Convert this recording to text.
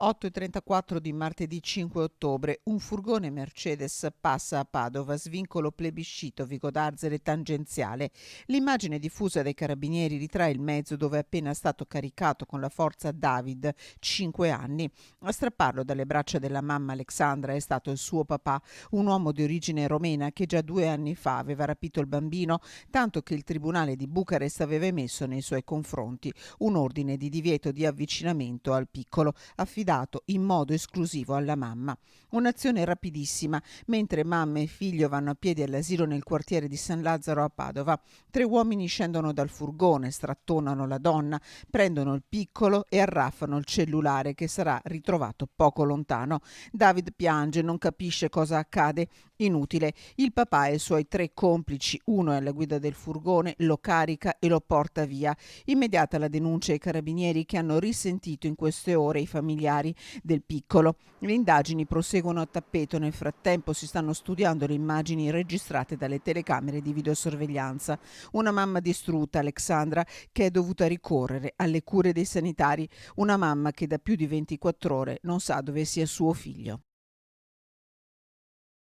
8:34 di martedì 5 ottobre. Un furgone Mercedes passa a Padova, svincolo plebiscito Vico d'Arzere tangenziale. L'immagine diffusa dai carabinieri ritrae il mezzo dove è appena stato caricato con la forza David, 5 anni. A strapparlo dalle braccia della mamma Alexandra è stato il suo papà, un uomo di origine romena che già 2 anni fa aveva rapito il bambino, tanto che il tribunale di Bucarest aveva emesso nei suoi confronti un ordine di divieto di avvicinamento al piccolo, affidato in modo esclusivo alla mamma. Un'azione rapidissima, mentre mamma e figlio vanno a piedi all'asilo nel quartiere di San Lazzaro a Padova. 3 uomini scendono dal furgone, strattonano la donna, prendono il piccolo e arraffano il cellulare che sarà ritrovato poco lontano. David piange, non capisce cosa accade. Inutile. Il papà e i suoi 3 complici, uno è alla guida del furgone, lo carica e lo porta via. Immediata la denuncia ai carabinieri che hanno risentito in queste ore i familiari del piccolo. Le indagini proseguono a tappeto. Nel frattempo si stanno studiando le immagini registrate dalle telecamere di videosorveglianza. Una mamma distrutta, Alexandra, che è dovuta ricorrere alle cure dei sanitari. Una mamma che da più di 24 ore non sa dove sia suo figlio.